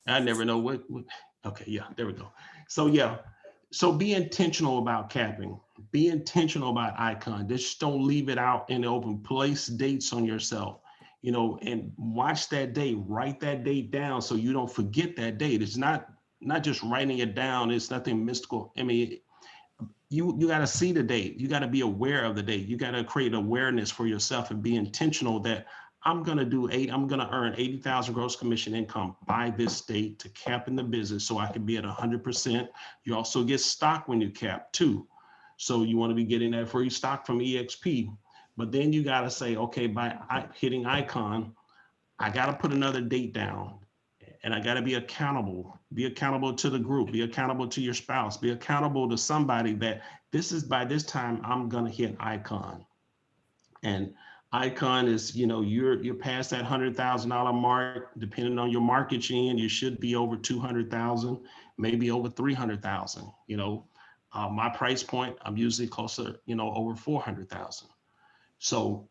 I never know what. Okay, yeah, there we go. So yeah, so be intentional about capping. Be intentional about icon. Just don't leave it out in the open. Place dates on yourself, and watch that date. Write that date down so you don't forget that date. It's not just writing it down. It's nothing mystical. I mean, you got to see the date. You got to be aware of the date. You got to create awareness for yourself and be intentional that I'm going to earn 80,000 gross commission income by this date to cap in the business so I can be at 100%. You also get stock when you cap too. So you want to be getting that free stock from EXP. But then you got to say, okay, by hitting icon, I got to put another date down, and I got to be accountable. Be accountable to the group, be accountable to your spouse, be accountable to somebody that this is by this time I'm going to hit icon. And icon is, you're past that $100,000 mark. Depending on your market you're in, you should be over 200,000, maybe over 300,000. My price point, I'm usually closer, over 400,000. So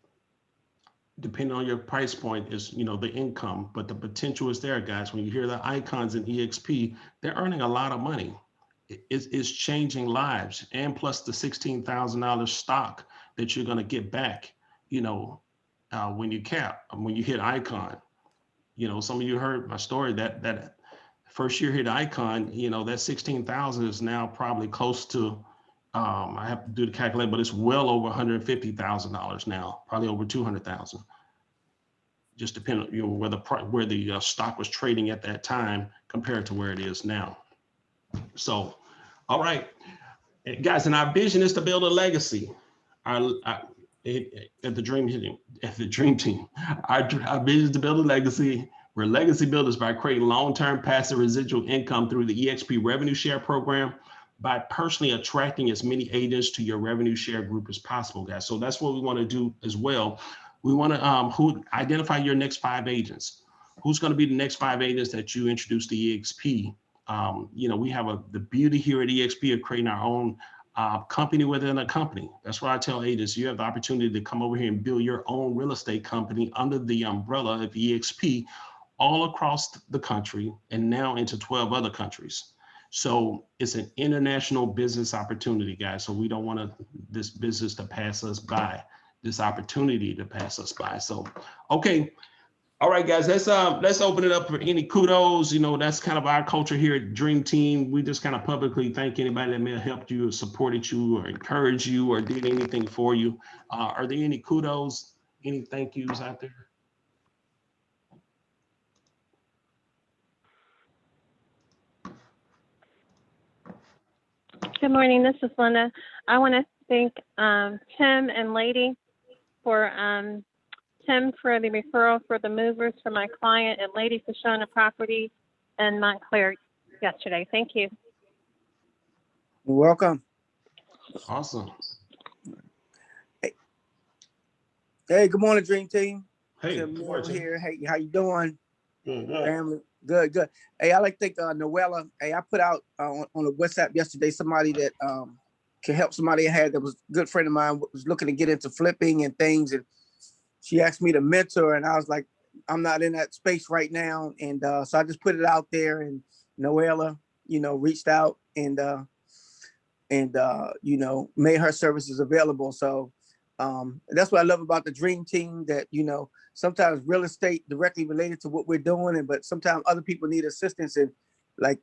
depending on your price point is, the income, but the potential is there, guys. When you hear the icons in EXP, they're earning a lot of money. It's changing lives, and plus the $16,000 stock that you're going to get back, when when you hit icon. Some of you heard my story that first year hit icon, that 16,000 is now probably close to, I have to do the calculate, but it's well over $150,000 now, probably over 200,000. Just depending, where the stock was trading at that time compared to where it is now. So, all right, guys, and our vision is to build a legacy. At the dream team, our vision is to build a legacy. We're legacy builders by creating long-term passive residual income through the EXP revenue share program, by personally attracting as many agents to your revenue share group as possible, guys. So that's what we want to do as well. We want to identify your next 5 agents. Who's going to be the next 5 agents that you introduce to EXP? We have the beauty here at EXP of creating our own company within a company. That's why I tell agents, you have the opportunity to come over here and build your own real estate company under the umbrella of EXP all across the country and now into 12 other countries. So it's an international business opportunity, guys. So we don't want this business to pass us by, this opportunity to pass us by. So, okay. All right, guys, let's open it up for any kudos. That's kind of our culture here at Dream Team. We just kind of publicly thank anybody that may have helped you or supported you or encouraged you or did anything for you. Are there any kudos, any thank yous out there? Good morning, this is Linda. I want to thank Tim and Lady for Tim for the referral for the movers for my client, and Lady for showing the property in Montclair yesterday. Thank you. You're welcome. Awesome. Hey, good morning, Dream Team. Hey, Tim good morning, here. Hey, how you doing? Good. Family, good. Hey, I like to thank Noella. Hey, I put out on the WhatsApp yesterday somebody that can help somebody I had that was a good friend of mine, was looking to get into flipping and things, and she asked me to mentor, and I was like, I'm not in that space right now, and so I just put it out there, and Noella, reached out and made her services available. So that's what I love about the Dream Team, that sometimes real estate directly related to what we're doing, but sometimes other people need assistance, and like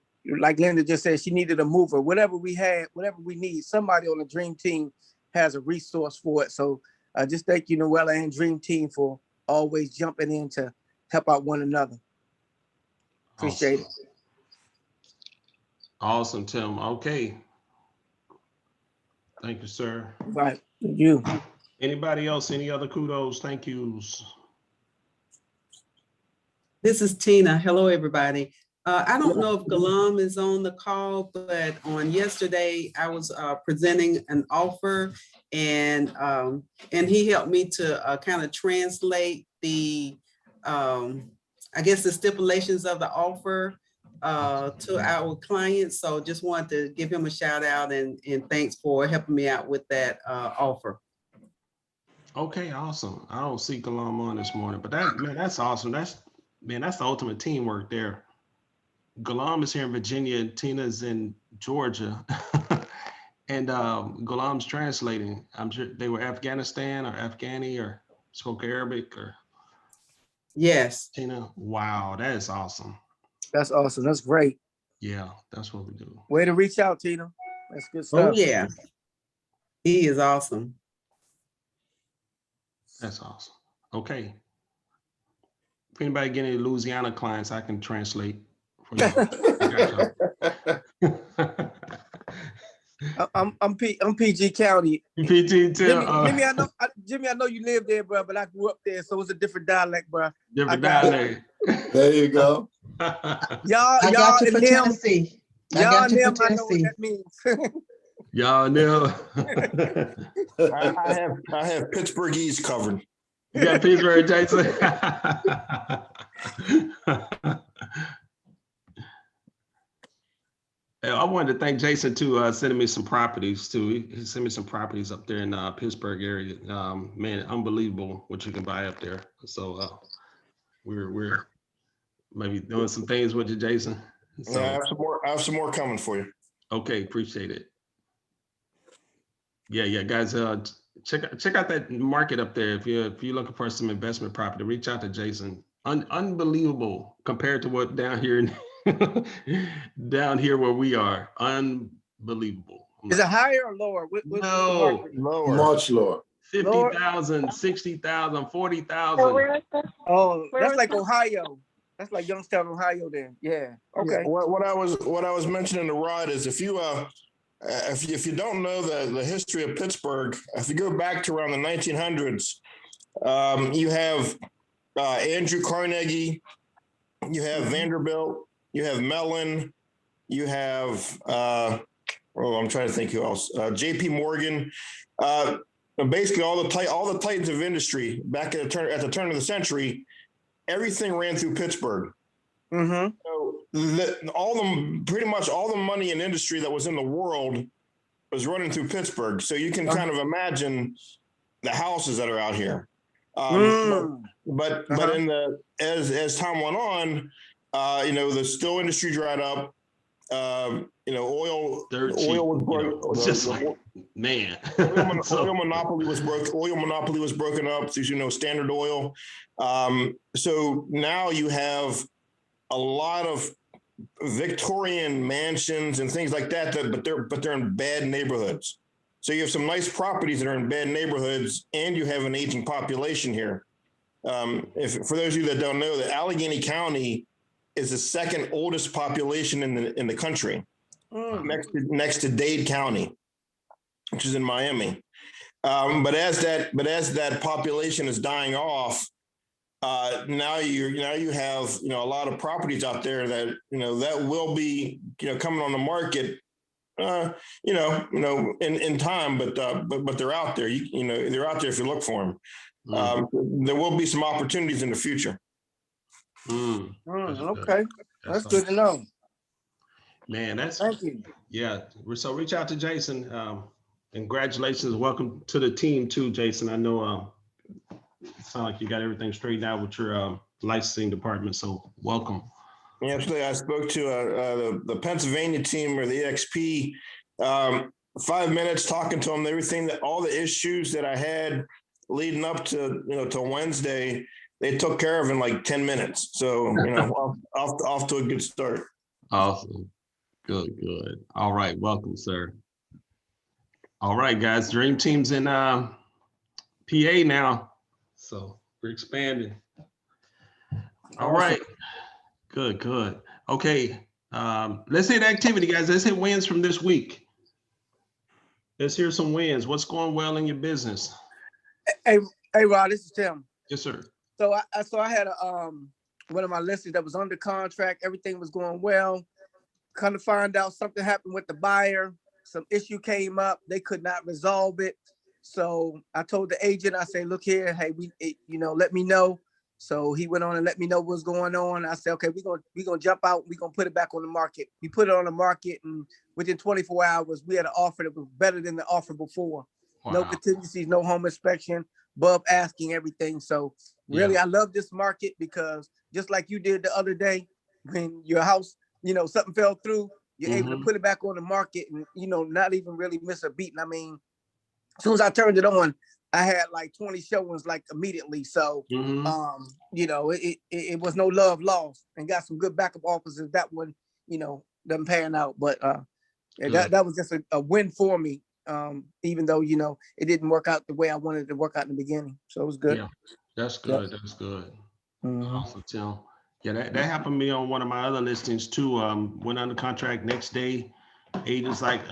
Linda just said, she needed a mover. Whatever we need, somebody on the Dream Team has a resource for it. So just thank you, Noella and Dream Team, for always jumping in to help out one another. Appreciate it. Awesome, Tim. Okay. Thank you, sir. Right. You. Anybody else? Any other kudos? Thank yous. This is Tina. Hello, everybody. I don't know if Galam is on the call, but on yesterday I was presenting an offer, and he helped me to kind of translate the, I guess, the stipulations of the offer to our clients. So just wanted to give him a shout out and thanks for helping me out with that offer. Okay, awesome. I don't see Galam on this morning, but that's awesome. That's the ultimate teamwork there. Gulam is here in Virginia and Tina's in Georgia. And Gulam's translating. I'm sure they were Afghanistan or Afghani or spoke Arabic or Yes. Tina. Wow, that is awesome. That's awesome. That's great. Yeah, that's what we do. Way to reach out, Tina. That's good Oh, stuff. yeah. He is awesome. That's awesome. Okay. If anybody get any Louisiana clients, I can translate for y'all. I got y'all. I'm PG County. PT Jimmy, I know you live there, bro, but I grew up there, so it's a different dialect, bro. different dialect. There you go. Y'all I got you and for them, Tennessee. I y'all got and you for them, I know what Tennessee. that means. Y'all know. I have Pittsburghese covered. You got Pittsburgh, Jason. I wanted to thank Jason too, sending me some properties too. He sent me some properties up there in Pittsburgh area. Man, unbelievable what you can buy up there. So we're maybe doing some things with you, Jason. So, Yeah, I have some more coming for you. okay, appreciate it. Yeah, guys. Check out that market up there. If you're looking for some investment property, reach out to Jason. Unbelievable compared to what down here down here where we are. Unbelievable. Is it higher or lower? What's the No, market? Lower. Much lower. 50,000, 60,000, 40,000. So where is this? Oh, Where that's was like that? Ohio. That's like Youngstown, Ohio. Then, yeah. Okay. Yeah, what I was mentioning to Rod is if you don't know the history of Pittsburgh, if you go back to around the 1900s, you have Andrew Carnegie, you have Vanderbilt, you have Mellon, you have I'm trying to think who else. J.P. Morgan. Basically, all the titans of industry back at the turn of the century, everything ran through Pittsburgh. Mm-hmm. So pretty much all the money and industry that was in the world was running through Pittsburgh. So you can kind of imagine the houses that are out here. But as time went on, the steel industry dried up. Oil was broken. Just like, man. Oil monopoly was broken. Oil monopoly was broken up through Standard Oil. So now you have a lot of Victorian mansions and things like that, but they're in bad neighborhoods. So you have some nice properties that are in bad neighborhoods, and you have an aging population here. For those of you that don't know, that Allegheny County is the second oldest population in the country, next to Dade County, which is in Miami. But as that population is dying off, now you have a lot of properties out there that that will be coming on the market in time, but they're out there. They're out there if you look for them. There will be some opportunities in the future. Okay, that's good to know. Man, Thank you. Yeah. So reach out to Jason. Congratulations. Welcome to the team too, Jason. I know it sounds like you got everything straightened out with your licensing department. So welcome. Yeah, absolutely. I spoke to the Pennsylvania team or the Exp 5 minutes talking to them, all the issues that I had leading up to to Wednesday, they took care of in like 10 minutes. So off to a good start. Awesome. Good. All right. Welcome, sir. All right, guys. Dream Team's in PA now. So we're expanding. All right. Good. Okay. Let's hit activity, guys. Let's hit wins from this week. Let's hear some wins. What's going well in your business? Hey, Rod, this is Tim. Yes, sir. So I had one of my listings that was under contract. Everything was going well. Kind of find out something happened with the buyer. Some issue came up. They could not resolve it. So I told the agent, I say, look here, hey, let me know. So he went on and let me know what's going on. I said, okay, we're gonna jump out. We're gonna put it back on the market. We put it on the market, and within 24 hours, we had an offer that was better than the offer before. Wow. No contingencies, no home inspection, above asking, everything. So really, I love this market because just like you did the other day, when your house you know, something fell through, you're able to Mhm. put it back on the market and, you know, not even really miss a beat. And I mean, as soon as I turned it on, I had like 20 showings like immediately. So, Mhm. you know, it was no love lost, and got some good backup offers if that one, you know, doesn't pan out. But yeah, Good. that was just a win for me. Even though, you know, it didn't work out the way I wanted it to work out in the beginning. So it was good. Yeah, that's Yep. good. That's good. Mhm. Awesome, Tim. Yeah, that happened to me on one of my other listings too. Went under contract next day. Agents like,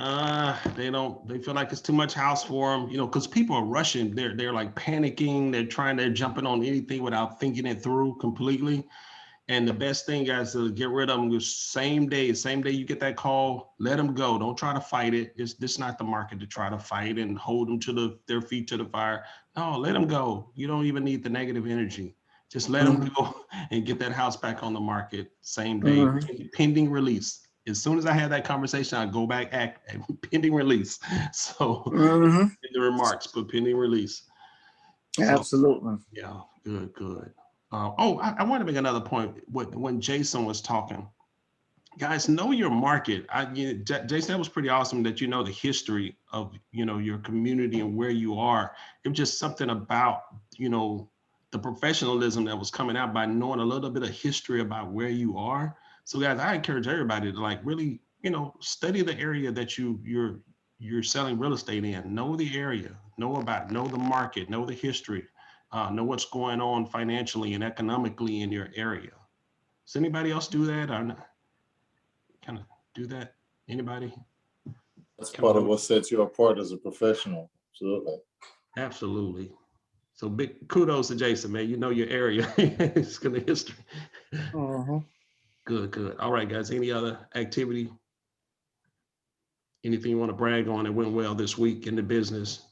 they feel like it's too much house for them, you know, because people are rushing. They're like panicking. They're jumping on anything without thinking it through completely. And the best thing, guys, to get rid of them the same day you get that call, let them go. Don't try to fight it. This is not the market to try to fight and hold them to their feet to the fire. No, let them go. You don't even need the negative energy. Just let them Mhm. go and get that house back on the market same day, Mhm. pending release. As soon as I had that conversation, I go back act pending release. So Mhm. in the remarks, put pending release. So Absolutely. yeah, good, good. I want to make another point. When Jason was talking, guys, know your market. Jason, that was pretty awesome that you know the history of your community and where you are. It was just something about the professionalism that was coming out by knowing a little bit of history about where you are. So, guys, I encourage everybody to like really study the area that you're selling real estate in. Know the area, know the market, know the history, know what's going on financially and economically in your area. Does anybody else do that or not? Kind of do that? Anybody? That's Kind of part of know? what sets you apart as a professional. Absolutely. Absolutely. So big kudos to Jason, man. You know your area. It's gonna history. Mhm. Good, good. All right, guys. Any other activity? Anything you want to brag on that went well this week in the business?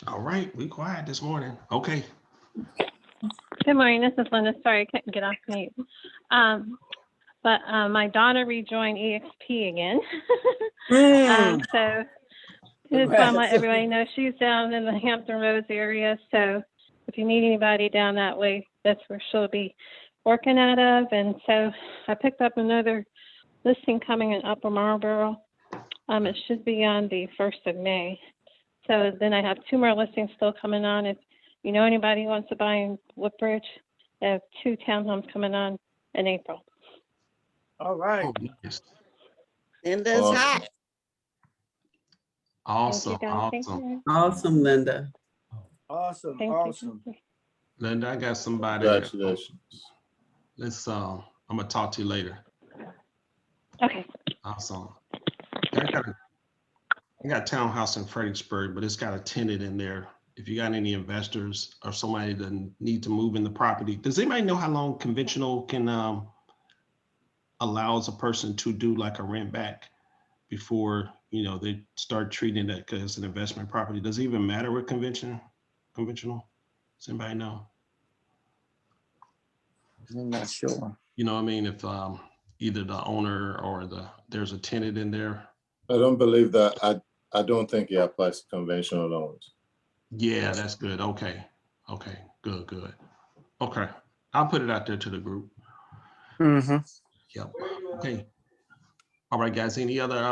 All right, we quiet this morning. Okay. Good morning. This is Linda. Sorry, I couldn't get off mute. But my daughter rejoined EXP again. So just want to let Congrats. everybody know she's down in the Hampton Roads area. So if you need anybody down that way, that's where she'll be working out of. And so I picked up another listing coming in Upper Marlboro. It should be on the 1st of May. So then I have 2 more listings still coming on. If you know anybody who wants to buy in Woodbridge, I have 2 townhomes coming on in April. All right. Oh, nice. And that's hot. Awesome. Thank you, Awesome. guys. Thank Awesome. you. Awesome, Linda. Awesome. Thank you. Awesome. Thank Linda, I got somebody that Congratulations. I'm gonna talk to you later. you. Okay. Awesome. I got a townhouse in Fredericksburg, but it's got a tenant in there. If you got any investors or somebody that need to move in the property, does anybody know how long conventional can allows a person to do like a rent back before they start treating that as an investment property? Does it even matter with conventional? Does anybody know? I'm not sure. You know what I mean? If either the owner or there's a tenant in there. I don't believe that. I don't think it applies to conventional loans. Yeah, that's good. Okay. Good, good. Okay. I'll put it out there to the group. Mm-hmm. Yep. Okay. All right, guys. Any other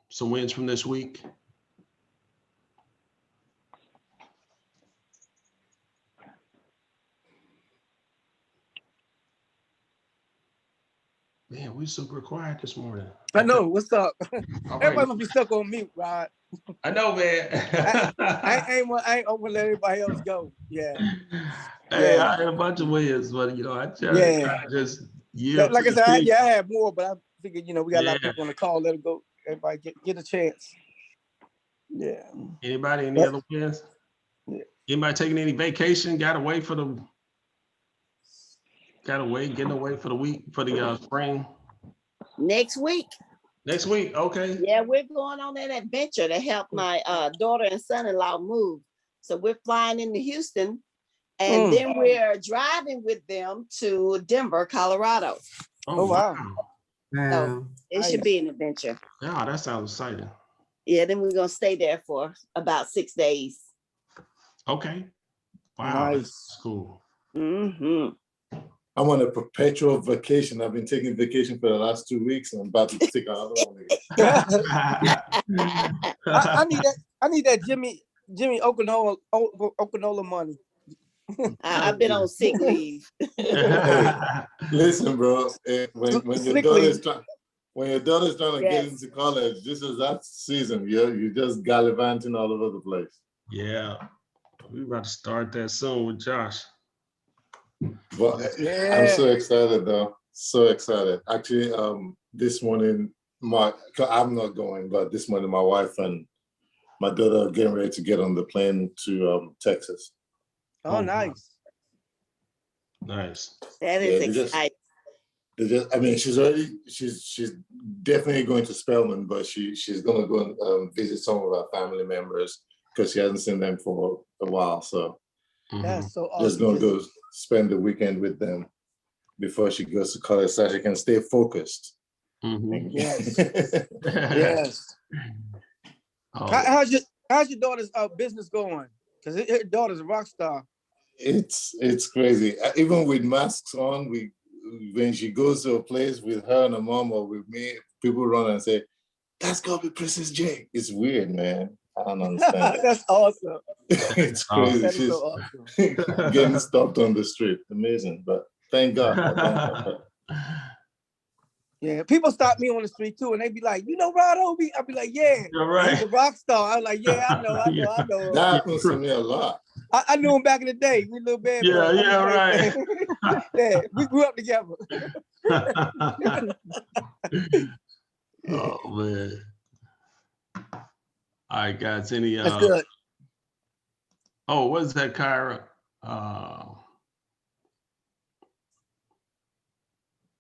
some wins from this week? Man, we super quiet this morning. I Okay. know. What's up? All right. Everybody must be stuck on mute, Rod. I know, man. I ain't gonna let everybody else go. Yeah. Hey, Yeah. I had a bunch of wins, but I try Yeah. to just yield to Like I the said, team. I have more, but I figured, we got a lot of Yeah. people on the call. Let it go. Everybody get a chance. Yeah. Anybody, any Yep. other wins? Yeah. Anybody taking any vacation? Getting away for the week, for the spring? Next week. Next week, okay. Yeah, we're going on an adventure to help my daughter and son-in-law move. So we're flying into Houston, and then we're driving with them to Denver, Colorado. Oh, Oh, wow. wow. So Wow. it should be an adventure. Yeah, that sounds exciting. Yeah, then we're gonna stay there for about 6 days. Okay. Wow, Nice. that's cool. Mm-hmm. I'm on a perpetual vacation. I've been taking vacation for the last 2 weeks, and I'm about to take another one again. I need that. I need that Jimmy Okanola money. I've been on sick leave. Hey, listen, bro. When your Sick daughter's leave. trying, when your daughter's trying to get Yes. into college, this is that season. You're just gallivanting all over the place. Yeah, we're about to start that soon with Josh. But I'm Yeah. so excited, though. So excited. Actually, this morning, I'm not going, but this morning, my wife and my daughter are getting ready to get on the plane to Texas. Oh, nice. Nice. That Yeah, is exciting. I mean, she's definitely going to Spelman, but she's going to go and visit some of our family members because she hasn't seen them for a while. So That's so just awesome. going to go spend the weekend with them before she goes to college so she can stay focused. Mhm. Yes. Yes. Oh, How's your daughter's business going? Because her daughter's a rock star. It's crazy. Even with masks on, when she goes to a place with her and her mom or with me, people run and say, "That's gotta be Princess J." It's weird, man. I don't understand it. That's awesome. It's awesome. crazy. That is She's so awesome. getting stopped on the street. Amazing, but thank God. I thank God. Yeah, people stop me on the street too, and they be like, "You know Rod Obee?" I be like, "Yeah, You're right. he's a rock star." I'm like, "Yeah, I know. That happens to me a lot. I knew him back in the day. We little bad boys. Yeah, yeah, right. Yeah, we grew up together." Oh man. All right, guys. Any That's good. oh, what is that, Kyra?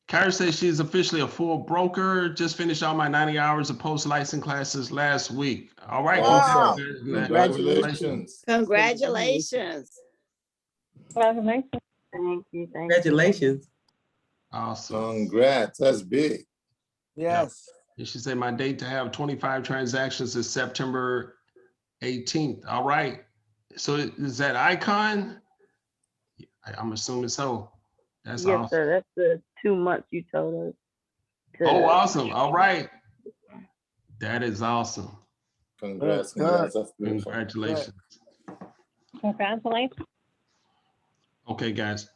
Kyra says she's officially a full broker. Just finished all my 90 hours of post-license classes last week. All right. Wow. Congratulations. Congratulations. Congratulations. Thank you. Congratulations. Awesome. Congrats. That's big. Yes. And she said my date to have 25 transactions is September 18th. All right. So is that icon? I'm assuming so. That's Yes, awesome. sir. That's the 2 months you told us. Oh, awesome. All right. That is awesome. Congrats. Good. Congrats. That's beautiful. Congratulations. Congratulations. Okay, guys.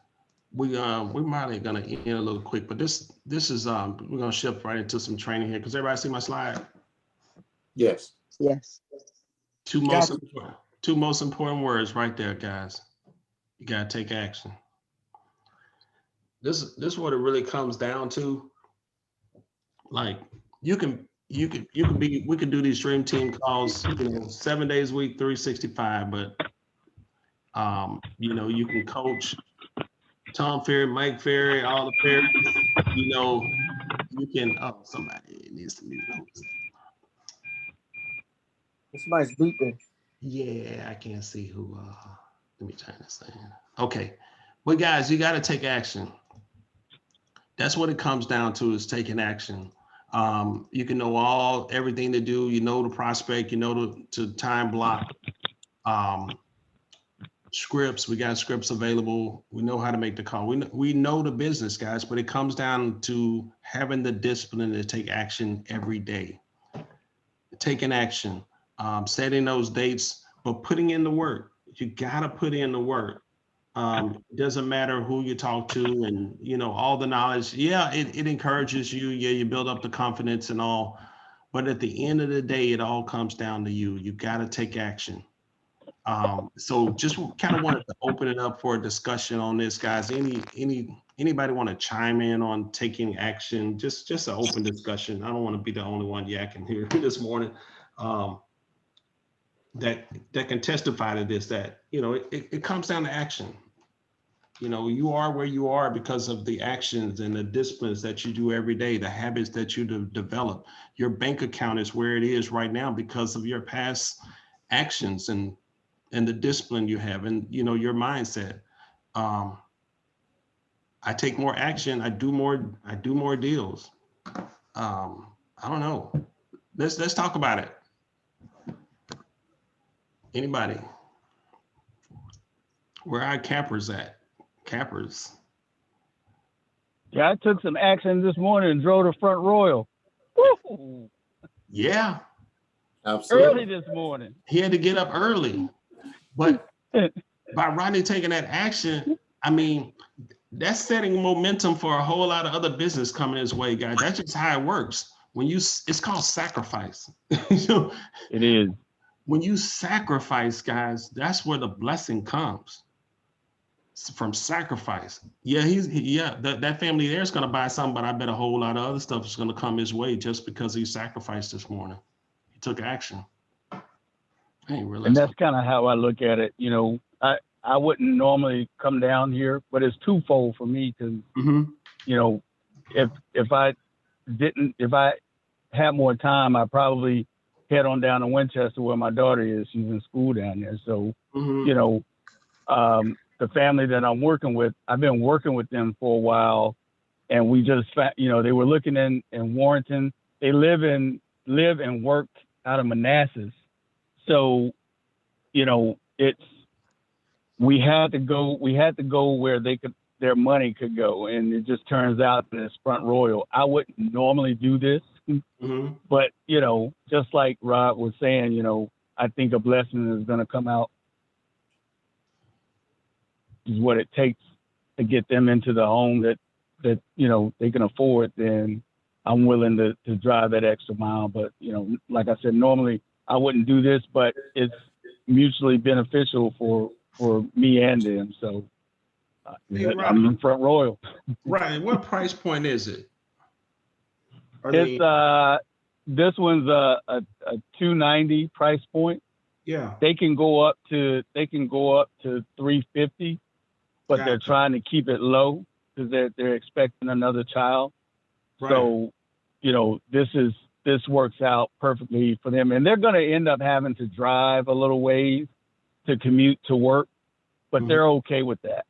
We might gonna end a little quick, but this is we're gonna shift right into some training here because everybody see my slide. Yes. Yes. Two most important words right there, guys. You gotta take action. This is what it really comes down to. Like we can do these dream team calls, 7 days a week, 365, but you can coach Tom Ferry, Mike Ferry, all the Ferries, you can, somebody needs to mute. Somebody's beeping. Yeah, I can't see who, let me turn this thing. Okay, but guys, you got to take action. That's what it comes down to, is taking action. You can know everything to do, the prospect, to time block, scripts. We got scripts available. We know how to make the call. We know the business, guys, but it comes down to having the discipline to take action every day. Taking action, setting those dates, but putting in the work. You got to put in the work. It doesn't matter who you talk to and, all the knowledge. Yeah, it encourages you. Yeah, you build up the confidence and all. But at the end of the day, it all comes down to you. You got to take action. So just kind of wanted to open it up for a discussion on this, guys. Anybody want to chime in on taking action? Just an open discussion. I don't want to be the only one yakking here this morning. That can testify to this, that it comes down to action. You are where you are because of the actions and the disciplines that you do every day, the habits that you develop. Your bank account is where it is right now because of your past actions and the discipline you have and your mindset. I take more action. I do more deals. I don't know. Let's talk about it. Anybody? Where our cappers at? Cappers. Yeah, I took some action this morning and drove to Front Royal. Woo! Yeah, Absolutely. Early this morning. he had to get up early. But by Rodney taking that action, I mean, that's setting momentum for a whole lot of other business coming his way, guys. That's just how it works. It's called sacrifice. You know, It is. when you sacrifice, guys, that's where the blessing comes. From sacrifice. Yeah, that family there is going to buy something, but I bet a whole lot of other stuff is going to come his way just because he sacrificed this morning. He took action. I didn't realize. And that's kind of how I look at it. You know, I wouldn't normally come down here, but it's twofold for me because, you know, if I had more time, I probably head on down to Winchester where my daughter is. She's in school down there. So, you know, the family that I'm working with, I've been working with them for a while, and we just, you know, they were looking in Warrenton. They live and work out of Manassas. So, you know, we had to go where their money could go. And it just turns out that it's Front Royal. I wouldn't normally do this, but, you know, just like Rob was saying, you know, I think a blessing is going to come out. Is what it takes to get them into the home that you know they can afford, then I'm willing to drive that extra mile. But you know, like I said, normally I wouldn't do this, but it's mutually beneficial for me and them. So I'm in Front Royal. Right. What price point is it? It's this one's a $290 price point. Yeah. They can go up to $350. But they're trying to keep it low because they're expecting another child. Right. So, you know, this works out perfectly for them, and they're going to end up having to drive a little ways to commute to work, but they're okay with that.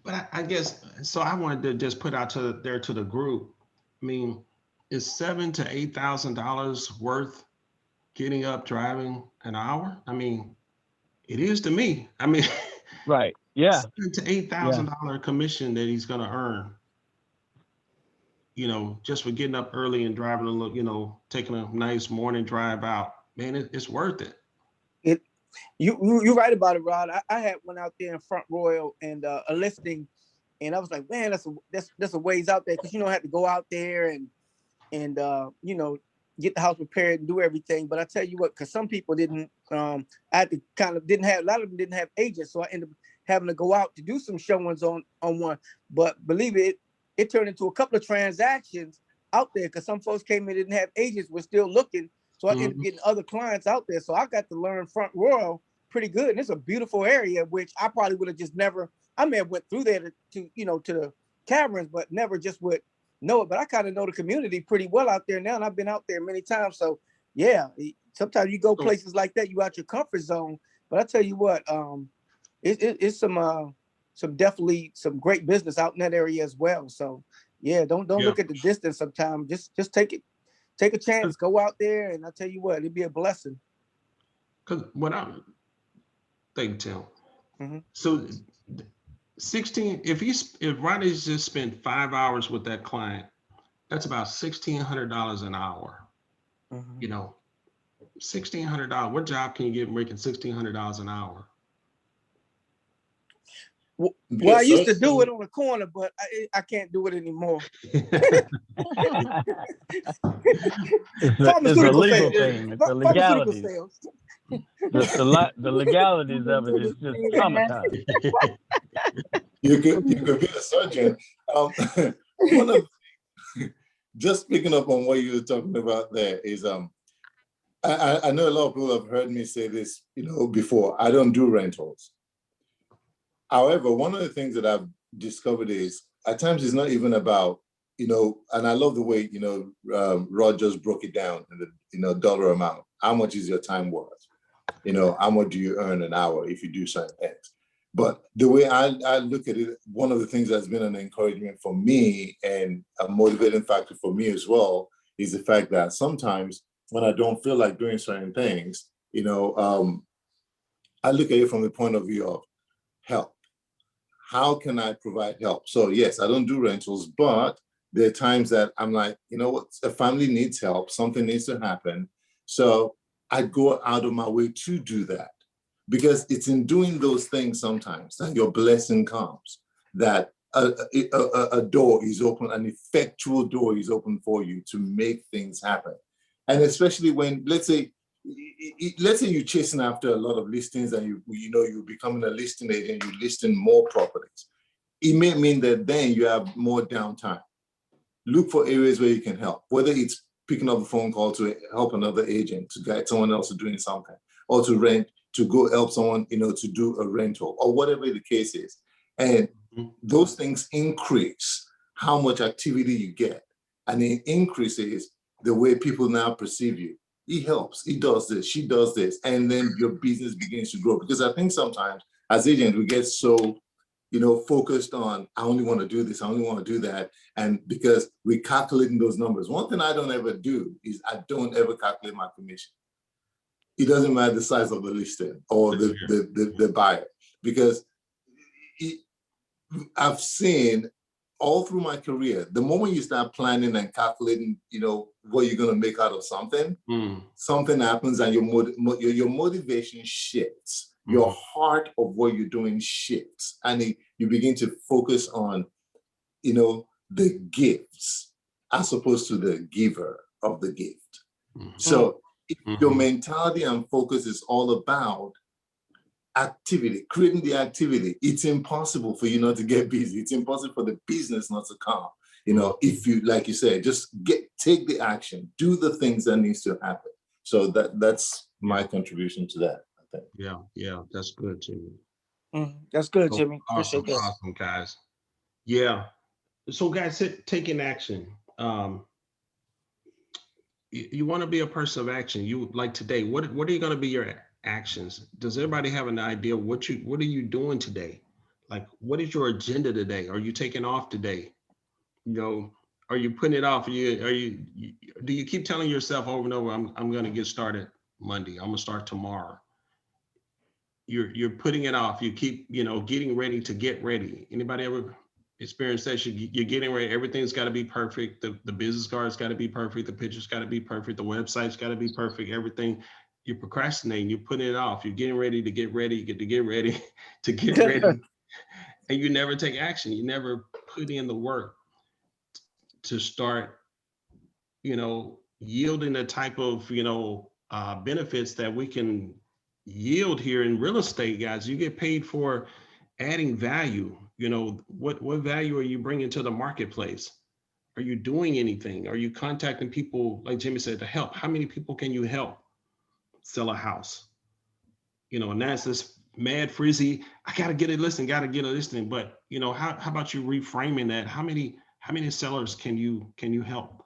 But I guess so. I wanted to just put out to the group. I mean, is $7,000 to $8,000 worth getting up driving an hour? I mean, it is to me. I mean, right. Yeah. $7,000 to $8,000 commission that he's going to earn, you know, just for getting up early and driving a little, you know, taking a nice morning drive out. Man, it's worth it. You're right about it, Rod. I had one out there in Front Royal and a listing, and I was like, man, that's a ways out there because you don't have to go out there and you know, get the house prepared and do everything. But I tell you what, because some people didn't, I had to a lot of them didn't have agents, so I ended up having to go out to do some showings on one. But believe it turned into a couple of transactions out there because some folks came in, didn't have agents, were still looking. So I ended up getting other clients out there. So I got to learn Front Royal pretty good. And it's a beautiful area, which I probably would have just never, I may have went through there to the caverns, but never just would know it. But I kind of know the community pretty well out there now. And I've been out there many times. So yeah, sometimes you go places like that, you out your comfort zone. But I tell you what, it's some definitely some great business out in that area as well. So yeah, don't look at the distance sometimes. Just take a chance, go out there, and I tell you what, it'd be a blessing. Because thank you, Tim. So 16, if Ronnie's just spent 5 hours with that client, that's about $1,600 an hour. You know, $1,600. What job can you get making $1,600 an hour? Well, I used to do it on the corner, but I can't do it anymore. Pharmaceutical sales. It's a legality. The legalities of it is just traumatizing. You could be a surgeon. Just picking up on what you were talking about there is I know a lot of people have heard me say this, you know, before. I don't do rentals. However, one of the things that I've discovered is at times it's not even about, you know, and I love the way, you know, Rod just broke it down in the, you know, dollar amount. How much is your time worth? You know, how much do you earn an hour if you do certain things? But the way I look at it, one of the things that's been an encouragement for me and a motivating factor for me as well is the fact that sometimes when I don't feel like doing certain things, you know, I look at it from the point of view of help. How can I provide help? So yes, I don't do rentals, but there are times that I'm like, you know what, a family needs help, something needs to happen. So I go out of my way to do that, because it's in doing those things sometimes that your blessing comes, that a door is open, an effectual door is open for you to make things happen. And especially when, let's say you're chasing after a lot of listings and you're becoming a listing agent, you're listing more properties. It may mean that then you have more downtime. Look for areas where you can help, whether it's picking up a phone call to help another agent, to guide someone else to doing something, or to rent, to go help someone, to do a rental, or whatever the case is. And those things increase how much activity you get. And it increases the way people now perceive you. He helps, he does this, she does this, and then your business begins to grow. Because I think sometimes as agents, we get so, focused on, I only want to do this, I only want to do that. And because we're calculating those numbers. One thing I don't ever do is I don't ever calculate my commission. It doesn't matter the size of the listing or the buyer, because I've seen all through my career, the moment you start planning and calculating, what you're going to make out of something, something happens and your motivation shifts. Your heart of what you're doing shifts, and you begin to focus on, the gifts as opposed to the giver of the gift. So if your mentality and focus is all about activity, creating the activity, it's impossible for you not to get busy. It's impossible for the business not to come. If you, like you said, just take the action, do the things that needs to happen. So that's my contribution to that, I think. Yeah, that's good, Jimmy. That's good, Jimmy. Awesome, Appreciate that. awesome, guys. Yeah. So guys, taking action. You want to be a person of action. You, like today, what are you going to be your actions? Does everybody have an idea what are you doing today? Like, what is your agenda today? Are you taking off today? Are you putting it off? Do you keep telling yourself over and over, I'm going to get started Monday, I'm going to start tomorrow? You're putting it off. You keep, getting ready to get ready. Anybody ever experienced that? You're getting ready. Everything's got to be perfect. The business card's got to be perfect. The picture's got to be perfect. The website's got to be perfect. Everything. You're procrastinating. You're putting it off. You're getting ready to get ready. You get to get ready to get ready. And you never take action. You never put in the work to start, yielding the type of, benefits that we can yield here in real estate, guys. You get paid for adding value. What value are you bringing to the marketplace? Are you doing anything? Are you contacting people, like Jimmy said, to help? How many people can you help sell a house? And that's this mad frizzy, I gotta get a listing, but how about you reframing that? How many sellers can you help?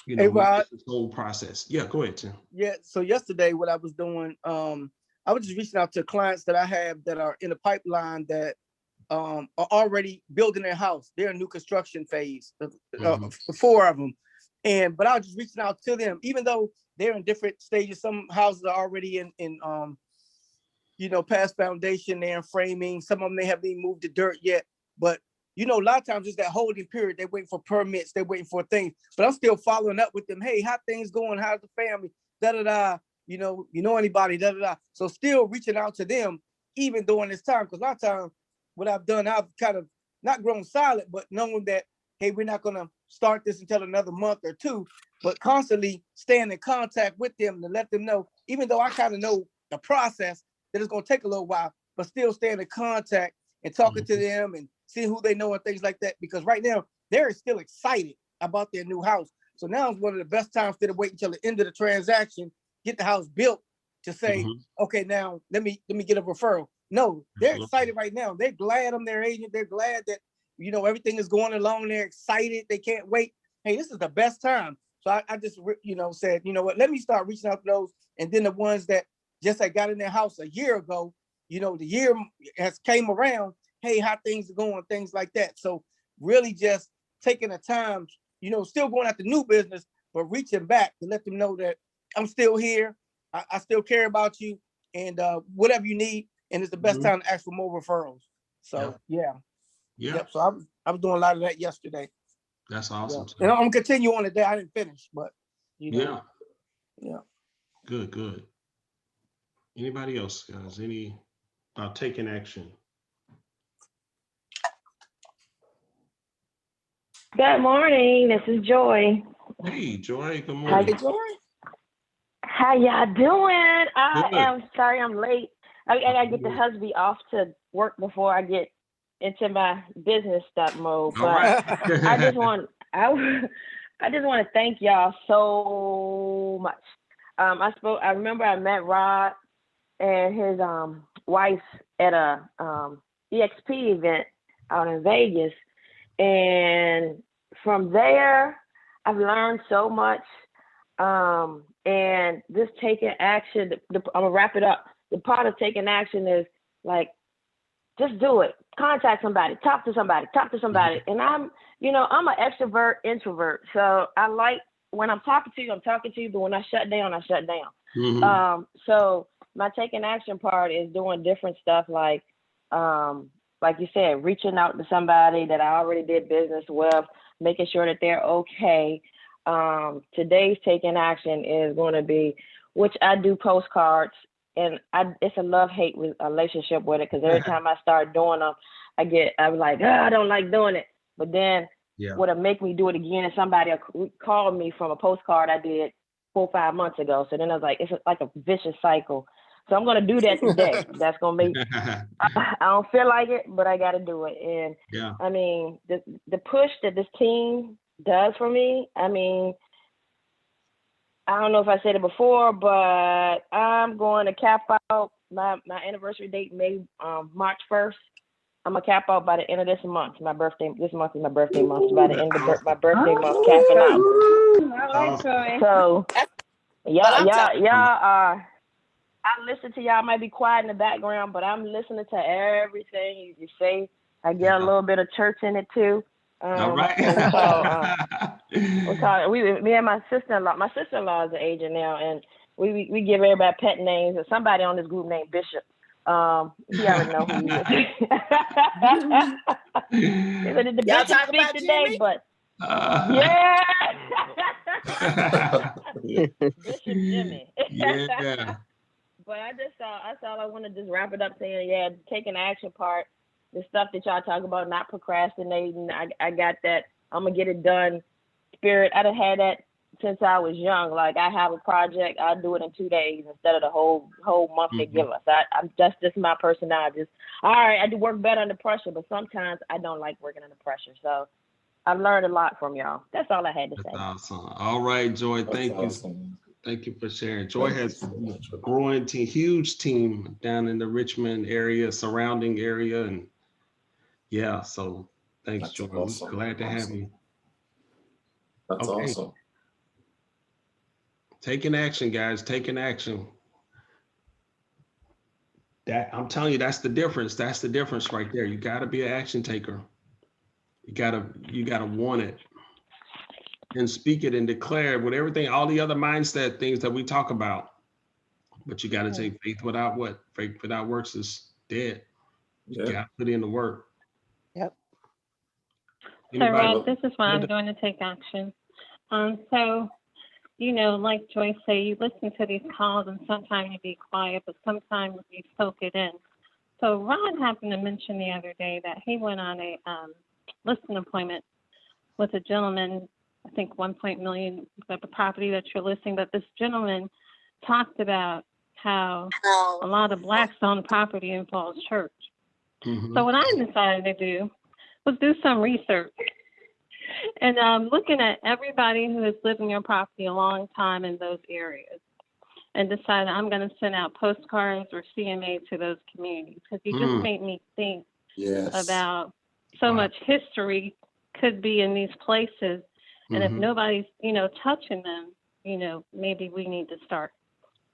Hey, Rod. This whole process. Yeah, go ahead, Tim. Yeah. So yesterday, what I was doing, I was just reaching out to clients that I have that are in the pipeline that are already building their house. They're in new construction phase, 4 of them. But I was just reaching out to them, even though they're in different stages. Some houses are already in past foundation, they're in framing. Some of them, they haven't even moved the dirt yet. But a lot of times it's that holding period. They're waiting for permits. They're waiting for things. But I'm still following up with them. Hey, how things going? How's the family? Da-da-da. You know anybody? Da-da-da. So still reaching out to them, even during this time. Because a lot of times what I've done, I've kind of not grown silent, but knowing that, hey, we're not going to start this until another month or two, but constantly staying in contact with them to let them know, even though I kind of know the process, that it's going to take a little while, but still staying in contact and talking to them and seeing who they know and things like that. Because right now they're still excited about their new house. So now is one of the best times to wait until the end of the transaction, get the house built, to say, okay, now let me get a referral. No, they're excited right now. They're glad I'm their agent. They're glad that, everything is going along. They're excited. They can't wait. Hey, this is the best time. So I just, said, what, let me start reaching out to those. And then the ones that just I got in their house a year ago, the year has came around. Hey, how things are going, things like that. So really just taking the time, still going after new business, but reaching back to let them know that I'm still here. I still care about you. And whatever you need, and it's the best time to ask for more referrals. So yeah. Yep. So I was doing a lot of that yesterday. That's awesome. And I'm gonna continue on today. I didn't finish, but you know. Yeah. Good. Anybody else, guys? Any about taking action? Good morning. This is Joy. Hey, Joy. Good morning. Hey, Joy. How y'all doing? I am sorry I'm late. I gotta get the husband off to work before I get into my business stuff mode. But I just want to thank y'all so much. I remember I met Rod and his wife at a Exp event out in Vegas. And from there, I've learned so much. And this taking action, I'm gonna wrap it up. The part of taking action is like, just do it. Contact somebody, talk to somebody. And I'm an extrovert, introvert. So I like when I'm talking to you, but when I shut down, I shut down. So my taking action part is doing different stuff like you said, reaching out to somebody that I already did business with, making sure that they're okay. Today's taking action is going to be, which I do postcards, and it's a love-hate relationship with it, because every time I start doing them, I'm like, I don't like doing it. But then what'll make me do it again is somebody called me from a postcard I did 4 or 5 months ago. So then I was like, it's like a vicious cycle. So I'm going to do that today. That's going to be, I don't feel like it, but I got to do it. And I mean, the push that this team does for me, I mean, I don't know if I said it before, but I'm going to cap out my anniversary date, March 1st. I'm going to cap out by the end of this month. This month is my birthday month. By the end of my birthday month, capping out. So, y'all I listen to y'all. Might be quiet in the background, but I'm listening to everything you say. I get a little bit of church in it too. All right. Me and my sister-in-law. My sister-in-law is an agent now, and we give everybody pet names. And somebody on this group named Bishop. He already know who he is. The Y'all Bishop talk speak about today, Jimmy? but Bishop Jimmy. But that's all I want to just wrap it up saying, taking action part, the stuff that y'all talk about, not procrastinating. I got that. I'm going to get it done spirit. I done had that since I was young. Like, I have a project, I'll do it in 2 days instead of the whole month they give us. I'm just my personality. All right, I do work better under pressure, but sometimes I don't like working under pressure. So I've learned a lot from y'all. That's all I had to say. That's awesome. All right, Joy, thank you. Thank you for sharing. Joy has a growing team, huge team down in the Richmond area, surrounding area. And so thanks, Joy. Awesome. Glad to have you. That's awesome. Taking action, guys, taking action. That I'm telling you, that's the difference. That's the difference right there. You gotta be an action taker. You gotta want it and speak it and declare it with everything, all the other mindset things that we talk about. But you got to take faith without what? Faith without works is dead. You got to put in the work. Yep. So, Rob, this is why I'm going to take action. So, like Joyce say, you listen to these calls and sometimes you be quiet, but sometimes you soak it in. So Ron happened to mention the other day that he went on a listing appointment with a gentleman, I think 1.1 million, the property that you're listing, but this gentleman talked about how a lot of blacks own property in Falls Church. So what I decided to do was do some research. And looking at everybody who has lived in your property a long time in those areas, and decided I'm going to send out postcards or CMA to those communities, because you just made me think about so much history could be in these places. And if nobody's, touching them, maybe we need to start.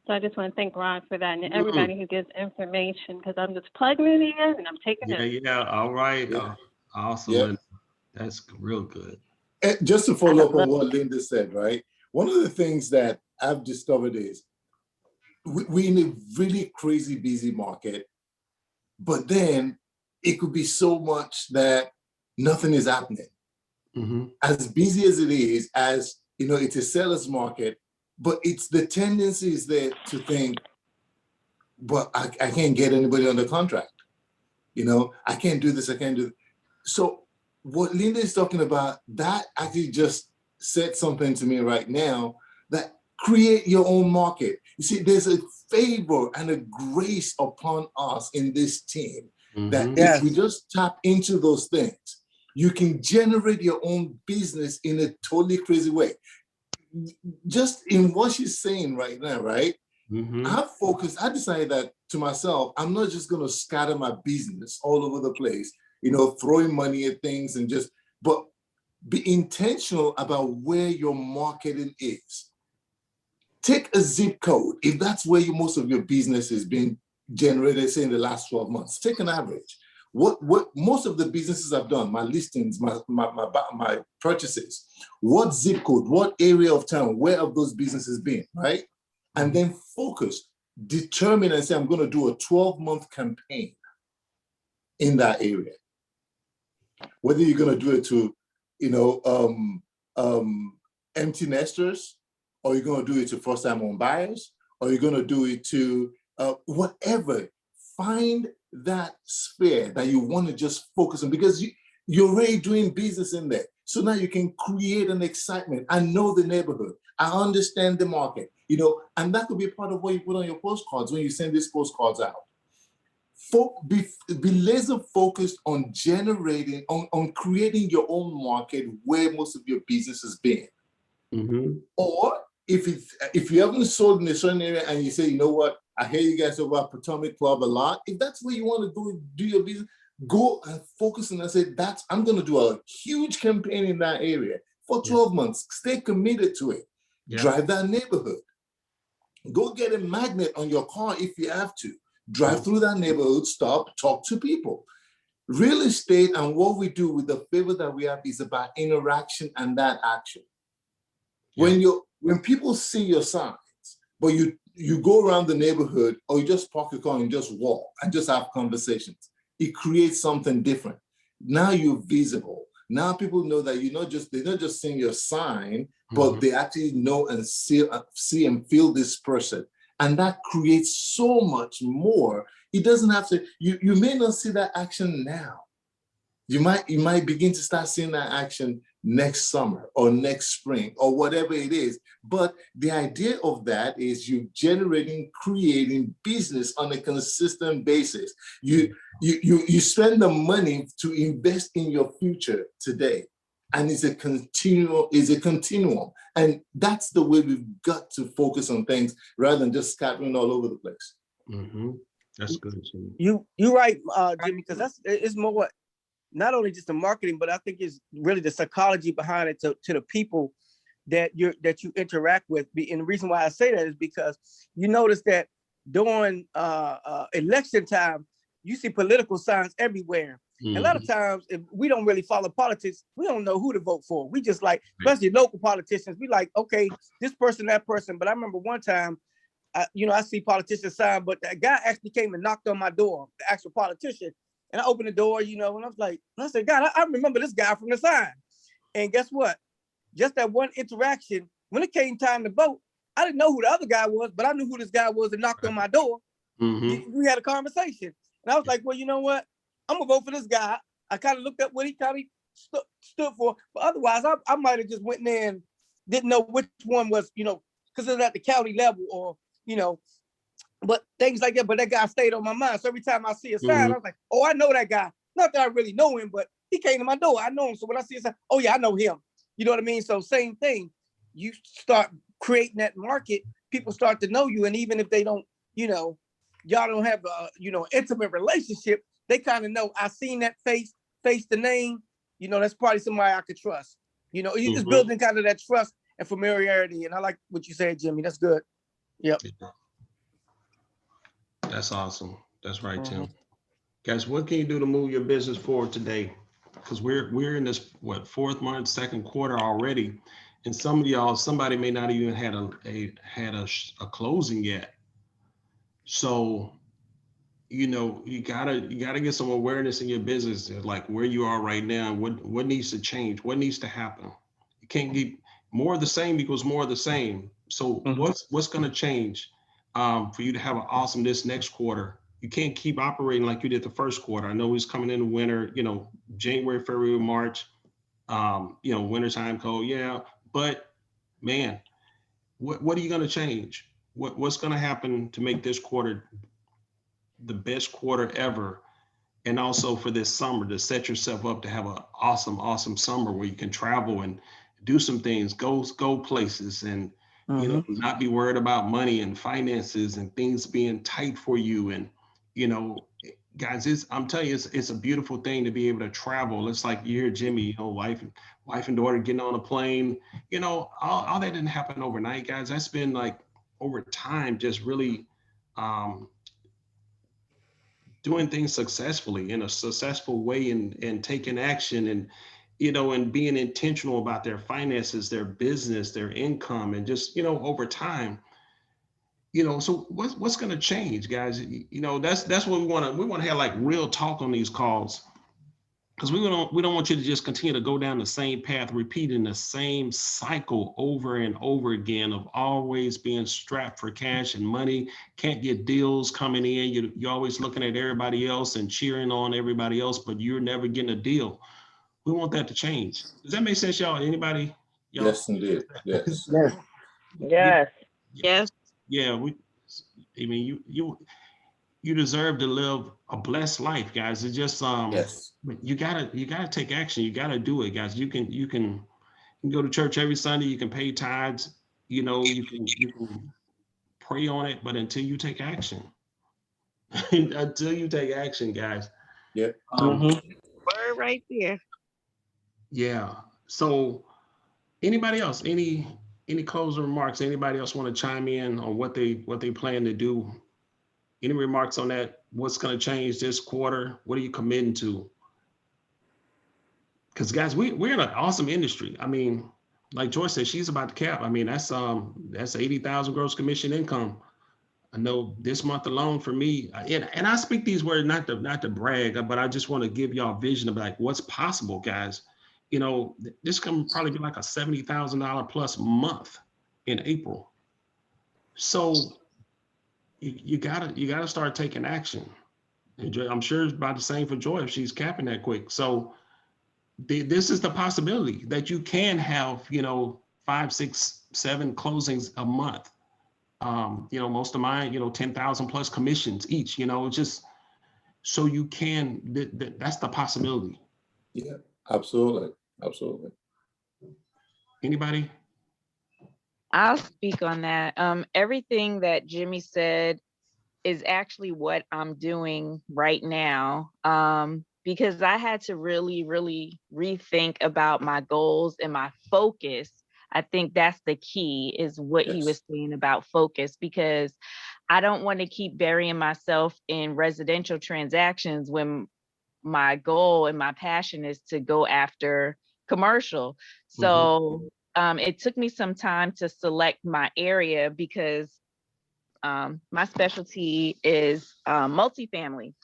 So I just want to thank Ron for that, and everybody who gives information, because I'm just plugging it in and I'm taking it. Yeah, all right. Awesome. Yeah. That's real good. And just to follow up on what Linda said, right? One of the things that I've discovered is we're in a really crazy busy market. but then it could be so much that nothing is happening. As busy as it is, as you know, it's a seller's market, but it's the tendency is there to think, but I can't get anybody under contract. You know, I can't do this, I can't do this. So what Linda is talking about, that actually just said something to me right now, that create your own market. You see, there's a favor and a grace upon us in this team that if we just tap into those things, you can generate your own business in a totally crazy way. Just in what she's saying right now, right? I decided that to myself, I'm not just going to scatter my business all over the place, you know, throwing money at things and just, but be intentional about where your marketing is. Take a zip code. If that's where most of your business has been generated, say in the last 12 months, take an average. What most of the businesses I've done, my listings, my purchases, what zip code, what area of town, where have those businesses been, right? And then focus, determine and say, I'm going to do a 12-month campaign in that area. Whether you're going to do it to, you know, empty nesters, or you're going to do it to first-time home buyers, or you're going to do it to whatever. Find that sphere that you want to just focus on, because you're already doing business in there. So now you can create an excitement. I know the neighborhood. I understand the market, you know, and that could be part of what you put on your postcards when you send these postcards out. Be laser focused on generating, on creating your own market where most of your business has been. Or if you haven't sold in a certain area and you say, you know what, I hear you guys over at Potomac Club a lot. If that's where you want to do your business, go and focus and say, I'm going to do a huge campaign in that area for 12 months. Stay committed to it. Drive that neighborhood. Go get a magnet on your car if you have to. Drive through that neighborhood, stop, talk to people. Real estate and what we do with the favor that we have is about interaction and that action. When people see your signs, but you go around the neighborhood or you just park your car and just walk and just have conversations, it creates something different. Now you're visible. Now people know that they're not just seeing your sign, but they actually know and see and feel this person. And that creates so much more. It doesn't have to, you may not see that action now. You might begin to start seeing that action next summer or next spring or whatever it is. But the idea of that is you creating business on a consistent basis. You spend the money to invest in your future today. And it's a continuum. And that's the way we've got to focus on things rather than just scattering all over the place. That's good. You're right, Jimmy, because it's more not only just the marketing, but I think it's really the psychology behind it to the people that you interact with. And the reason why I say that is because you notice that during election time, you see political signs everywhere. A lot of times, if we don't really follow politics, we don't know who to vote for. We just like, especially local politicians, we like, okay, this person, that person. But I remember one time, I see politician sign, but that guy actually came and knocked on my door, the actual politician. And I opened the door, and I was like, I said, God, I remember this guy from the sign. And guess what? Just that one interaction, when it came time to vote, I didn't know who the other guy was, but I knew who this guy was that knocked on my door. We had a conversation. And I was like, well, you know what? I'm going to vote for this guy. I kind of looked up what he kind of stood for. But otherwise, I might have just went in there and didn't know which one was, because it was at the county level or, but things like that. But that guy stayed on my mind. So every time I see a sign, I was like, oh, I know that guy. Not that I really know him, but he came to my door. I know him. So when I see a sign, oh, yeah, I know him. You know what I mean? So same thing. You start creating that market. People start to know you. And even if they don't, y'all don't have a, intimate relationship, they kind of know I seen that face the name. That's probably somebody I could trust. It's building kind of that trust and familiarity. And I like what you said, Jimmy. That's good. Yep. That's awesome. That's right, Tim. Guys, what can you do to move your business forward today? Because we're in this fourth month, second quarter already, and some of y'all, somebody may not even had a closing yet. So you gotta get some awareness in your business, like where you are right now, what needs to change, what needs to happen. You can't get more of the same equals more of the same. So what's going to change for you to have an awesome this next quarter? You can't keep operating like you did the first quarter. I know it's coming in the winter, January, February, March, wintertime cold, yeah. But man, what are you going to change? What's going to happen to make this quarter the best quarter ever? And also for this summer, to set yourself up to have an awesome summer where you can travel and do some things, go places, and not be worried about money and finances and things being tight for you. And guys, I'm telling you, it's a beautiful thing to be able to travel. It's like you hear Jimmy, wife and daughter getting on a plane. All that didn't happen overnight, guys. That's been like over time, just really doing things successfully in a successful way, and taking action, and and being intentional about their finances, their business, their income, and just over time. So what's going to change, guys? That's what we want to have, like, real talk on these calls, because we don't want you to just continue to go down the same path, repeating the same cycle over and over again of always being strapped for cash and money, can't get deals coming in. You're always looking at everybody else and cheering on everybody else, but you're never getting a deal. We want that to change. Does that make sense, y'all? Anybody? Y'all? Yes, indeed. Yes. Yes. Yes. Yes. Yeah, you deserve to live a blessed life, guys. It's just Yes. you gotta take action. You gotta do it, guys. You can go to church every Sunday. You can pay tithes. You can pray on it, but until you take action, guys. Yeah. Word right there. Yeah. So, anybody else? Any closing remarks? Anybody else want to chime in on what they plan to do? Any remarks on that? What's going to change this quarter? What are you committing to? Because, guys, we're in an awesome industry. I mean, like Joyce said, she's about to cap. I mean, that's 80,000 gross commission income. I know this month alone for me, and I speak these words not to brag, but I just want to give y'all a vision of like what's possible, guys. This can probably be like a $70,000 plus month in April. So you gotta start taking action. And I'm sure it's about the same for Joy if she's capping that quick. So this is the possibility that you can have 5, 6, 7 closings a month. Most of mine 10,000 plus commissions each. Just so you can. That's the possibility. Yeah, absolutely. Anybody? I'll speak on that. Everything that Jimmy said is actually what I'm doing right now. Because I had to really, really rethink about my goals and my focus. I think that's the key, is what he was saying about focus, because I don't want to keep burying myself in residential transactions when my goal and my passion is to go after commercial. So it took me some time to select my area, because my specialty is multifamily.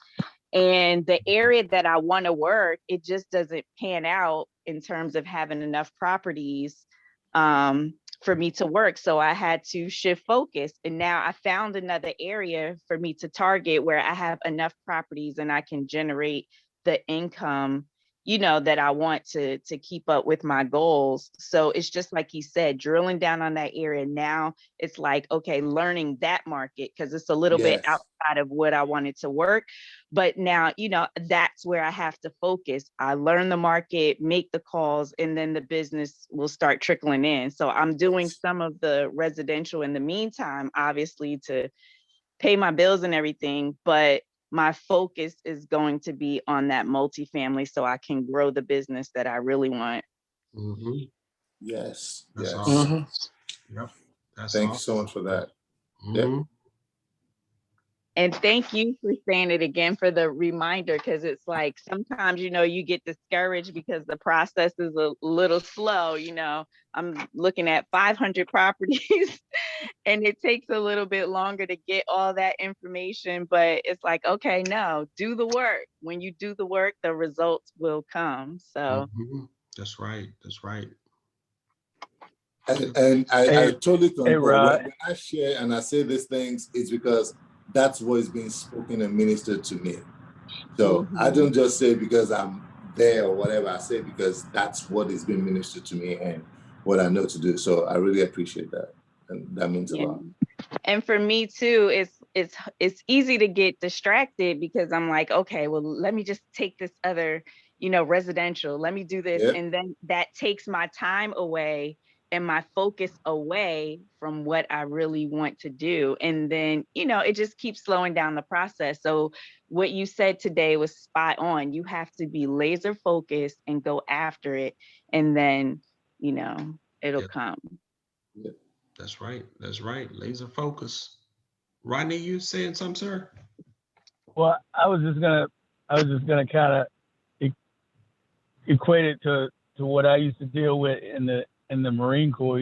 And the area that I want to work, it just doesn't pan out in terms of having enough properties for me to work. So I had to shift focus. And now I found another area for me to target where I have enough properties and I can generate the income, that I want to keep up with my goals. So it's just like he said, drilling down on that area. Now it's like, okay, learning that market, because it's a little bit outside of what I wanted to work. But now, that's where I have to focus. I learn the market, make the calls, and then the business will start trickling in. So I'm doing some of the residential in the meantime, obviously, to pay my bills and everything, but my focus is going to be on that multifamily so I can grow the business that I really want. Yes. That's yes. awesome. Yep. That's Thank you awesome. so much for that. Mhm. And thank you for saying it again for the reminder, because it's like sometimes, you get discouraged because the process is a little slow. I'm looking at 500 properties and it takes a little bit longer to get all that information, but it's like, okay, no, do the work. When you do the work, the results will come. So That's right. That's right. And I totally Hey, concur. Rod. When I share and I say these things, it's because that's what is being spoken and ministered to me. So I don't just say because I'm there or whatever. I say because that's what is being ministered to me and what I know to do. So I really appreciate that, and that means a lot. And for me too, it's easy to get distracted because I'm like, okay, well, let me just take this other, residential. Let me do this, and then that takes my time away and my focus away from what I really want to do. And then, it just keeps slowing down the process. So what you said today was spot on. You have to be laser focused and go after it. And then, it'll come. Yeah. That's right. That's right. Laser focus. Rodney, you saying something, sir? Well, I was just gonna kind of equate it to what I used to deal with in the Marine Corps.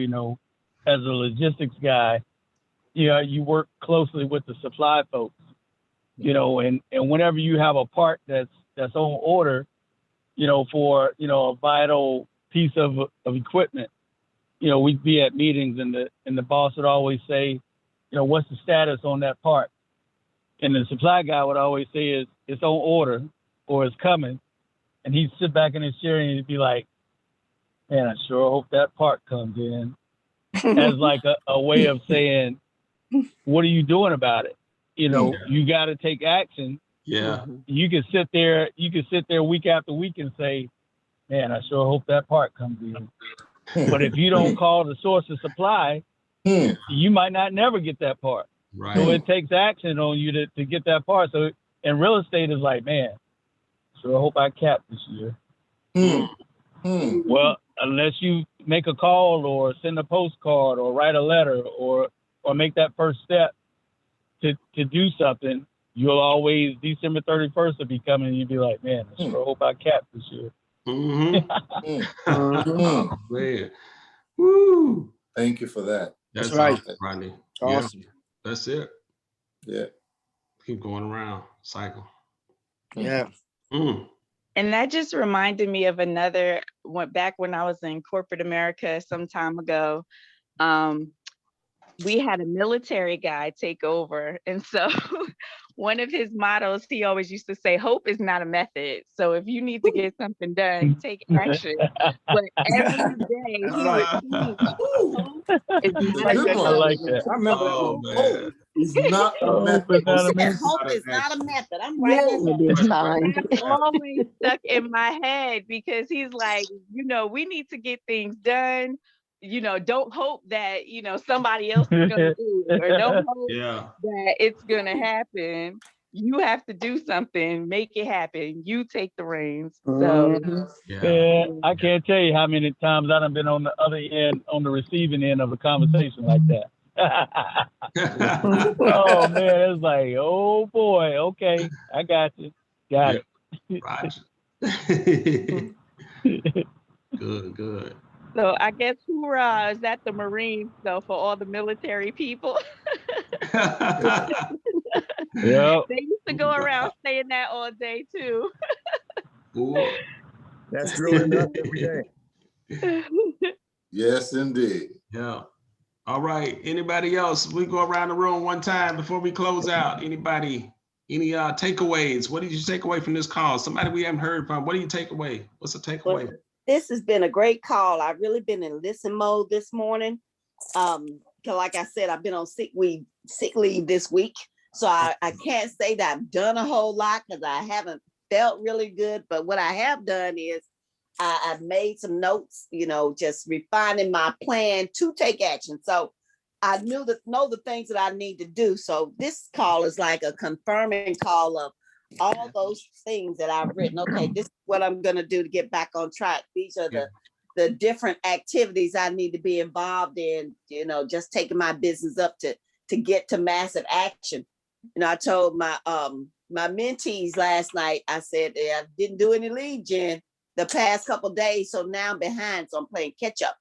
As a logistics guy, you work closely with the supply folks. And whenever you have a part that's on order, for a vital piece of equipment, we'd be at meetings and the boss would always say, what's the status on that part? And the supply guy would always say it's on order or it's coming. And he'd sit back in his chair and he'd be like, man, I sure hope that part comes in. As like a way of saying, what are you doing about it? You got to take action. Yeah. You can sit there week after week and say, man, I sure hope that part comes in. But if you don't call the source of supply, you might not never get that part. Right. So it takes action on you to get that part. So in real estate is like, man, sure hope I cap this year. Well, unless you make a call or send a postcard or write a letter or make that first step to do something, you'll always, December 31st will be coming and you'll be like, man, I sure hope I cap this year. Oh, man. Woo. Thank you for that. That's right, awesome, Rodney. awesome. Yeah, that's it. Yeah. Keep going around, cycle. Yeah. And that just reminded me of another one back when I was in corporate America some time ago. We had a military guy take over. And so one of his mottos, he always used to say, hope is not a method. So if you need to get something done, take action. But every day he would teach, hope is not a method. I like that. I remember that Oh, one. man. It's not a method. Hope is not a method. I'm writing that. That's always stuck in my head because he's like, we need to get things done. Don't hope that, somebody else is going to do it, or don't hope that it's going to happen. You have to do something, make it happen. You take the reins. So I can't tell you how many times I've been on the other end, on the receiving end of a conversation like that. Oh man, it's like, oh boy, okay, I got you. Got it. Roger. Good. So I guess hoorah is that the Marines though for all the military people. Yeah. They used to go around saying that all day too. That's drilling up every day. Yes, indeed. Yeah. All right. Anybody else? We go around the room one time before we close out. Anybody? Any takeaways? What did you take away from this call? Somebody we haven't heard from. What do you take away? What's the takeaway? Well, this has been a great call. I've really been in listen mode this morning. Like I said, I've been on sick leave this week. So I can't say that I've done a whole lot because I haven't felt really good. But what I have done is I've made some notes, just refining my plan to take action. So I know the things that I need to do. So this call is like a confirming call of all those things that I've written. Okay, this is what I'm going to do to get back on track. These are the different activities I need to be involved in, just taking my business up to get to massive action. I told my mentees last night, I said, I didn't do any lead gen the past couple of days. So now I'm behind. So I'm playing catch up.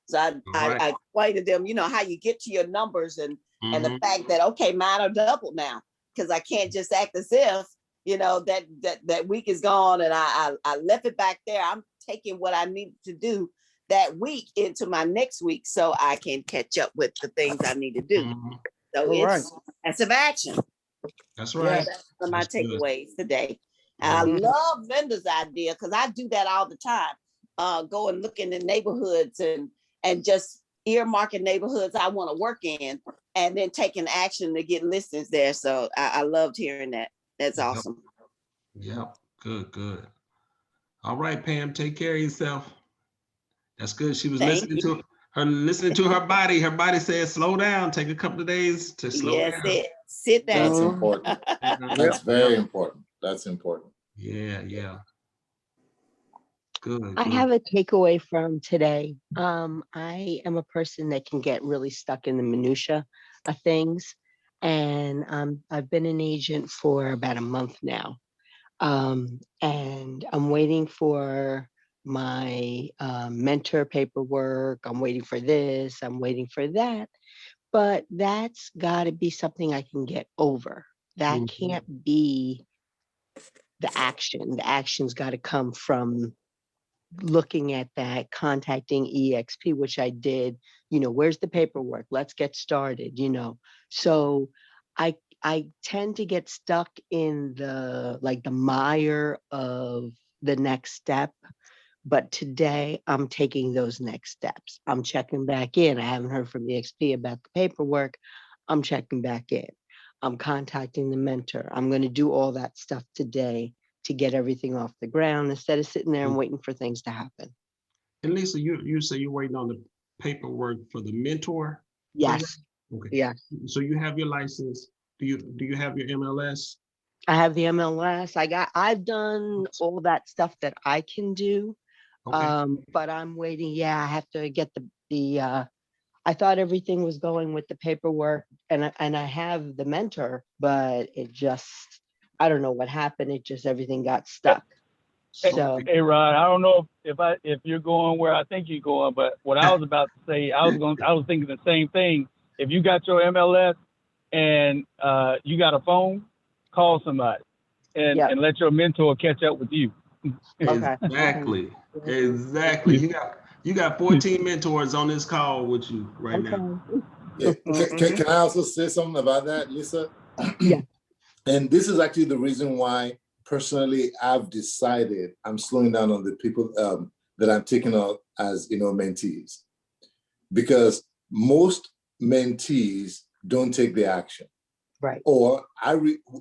So I Right. I explained to them, you know, how you get to your numbers and the Mhm. fact that, okay, mine are double now, because I can't just act as if, you know, that week is gone and I left it back there. I'm taking what I need to do that week into my next week so I can catch up with the things I need to do. Mhm. So All right. it's massive action. That's So right. that's one of my That's good. takeaways today. And I love Linda's idea because I do that all the time. Go and look in the neighborhoods and just earmarking neighborhoods I want to work in, and then taking action to get listings there. So I loved hearing that. That's Yep. awesome. Yep. Good, good. All right, Pam, take care of yourself. That's good. She was Thank listening to her body. Her body said, slow down, take a couple of days to slow Yes, down. sit down. That's important. That's very important. That's important. Yeah, yeah. Good, I good. have a takeaway from today. I am a person that can get really stuck in the minutia of things, and I've been an agent for about a month now, and I'm waiting for my mentor paperwork. I'm waiting for this. I'm waiting for that, but that's got to be something I can get over. That Mhm. can't be the action. The action's got to come from looking at that, contacting EXP, which I did, you know, where's the paperwork? Let's get started, you know. So I tend to get stuck in the like the mire of the next step. But today I'm taking those next steps. I'm checking back in. I haven't heard from EXP about the paperwork. I'm checking back in. I'm contacting the mentor. I'm going to do all that stuff today to get everything off the ground instead of sitting there and waiting for things to happen. And Lisa, you say you're waiting on the paperwork for the mentor program? Yes. Okay. Yes. So you have your license. Do you have your MLS? I have the MLS. I've done all that stuff that I can do. Okay. But I'm waiting. Yeah, I have to get the I thought everything was going with the paperwork and I have the mentor, but it just, I don't know what happened. It just, everything got stuck. So, Hey Rod, I don't know if you're going where I think you're going, but what I was about to say, I was thinking the same thing. If you got your MLS and you got a phone, call somebody and yeah. let your mentor catch up with you. Okay. Exactly. Exactly. You got 14 mentors on this call with you right now. Yeah. Can I also say something about that, Lisa? Yeah. And this is actually the reason why personally I've decided I'm slowing down on the people that I'm taking on as, you know, mentees, because most mentees don't take the action. Right. Or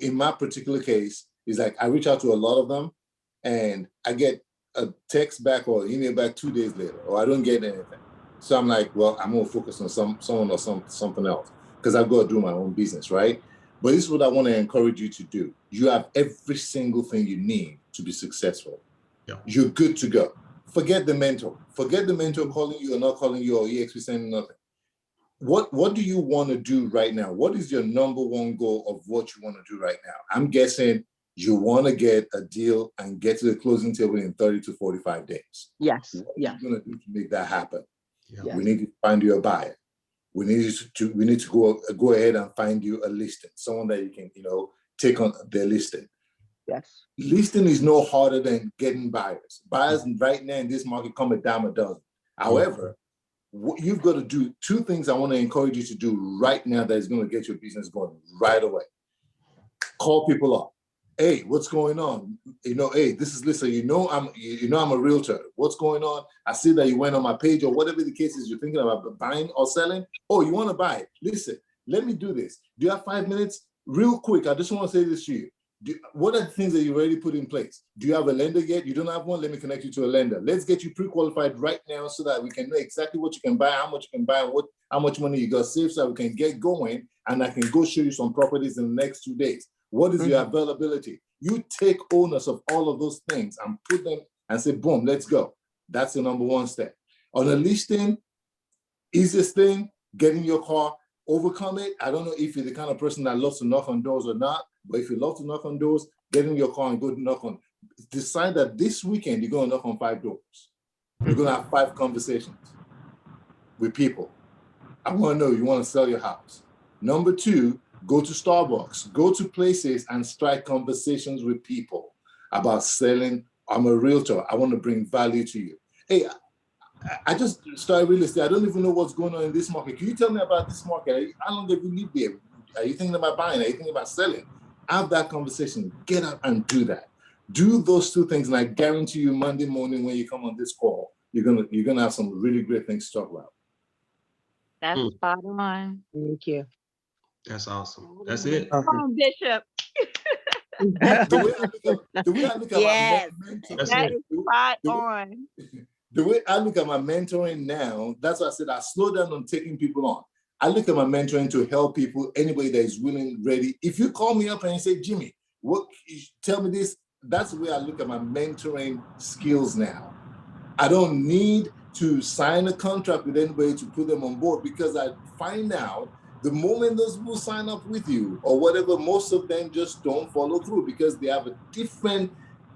in my particular case, is like I reach out to a lot of them and I get a text back or email back 2 days later, or I don't get anything. So I'm like, well, I'm gonna focus on someone or something else because I've got to do my own business, right? But this is what I want to encourage you to do. You have every single thing you need to be successful. Yeah. You're good to go. Forget the mentor. Forget the mentor calling you or not calling you or EXP sending nothing. What do you want to do right now? What is your number one goal of what you want to do right now? I'm guessing you want to get a deal and get to the closing table in 30 to 45 days. Yes. What Yeah. are you going to do to make that happen? Yeah. We need to find you a buyer. We need to go ahead and find you a listing, someone that you can, you know, take on their listing. Yes. Listing is no harder than getting buyers. Buyers right now in this market come a dime a dozen. However, what you've got to do, two things I want to encourage you to do right now that is going to get your business going right away. Call people up. Hey, what's going on? You know, hey, this is Lisa. You know I'm a realtor. What's going on? I see that you went on my page or whatever the case is you're thinking about buying or selling. Oh, you want to buy it? Listen, let me do this. Do you have 5 minutes? Real quick, I just want to say this to you. What are the things that you already put in place? Do you have a lender yet? You don't have one? Let me connect you to a lender. Let's get you pre-qualified right now so that we can know exactly what you can buy, how much you can buy, and how much money you got saved so that we can get going and I can go show you some properties in the next 2 days. What is your availability? You take owners of all of those things and put them and say, boom, let's go. That's the number one step. On a listing, easiest thing, get in your car, overcome it. I don't know if you're the kind of person that loves to knock on doors or not, but if you love to knock on doors, get in your car and go knock on. Decide that this weekend you're going to knock on 5 doors. You're going to have 5 conversations. with people. I want to know, you want to sell your house. Number 2, go to Starbucks, go to places and strike conversations with people about selling. I'm a realtor. I want to bring value to you. Hey, I just started real estate. I don't even know what's going on in this market. Can you tell me about this market? How long have you lived there? Are you thinking about buying? Are you thinking about selling? Have that conversation. Get out and do that. Do those 2 things, and I guarantee you, Monday morning when you come on this call, you're gonna have some really great things to talk about. That's spot on. Thank you. That's awesome. That's it. Come on, Bishop. The way I look at Yes. my mentor, That is spot on. the way I look at my mentoring now, that's why I said I slow down on taking people on. I look at my mentoring to help people, anybody that is willing, ready. If you call me up and you say, Jimmy, tell me this, that's the way I look at my mentoring skills now. I don't need to sign a contract with anybody to put them on board, because I find out the moment those people sign up with you or whatever, most of them just don't follow through because they have a different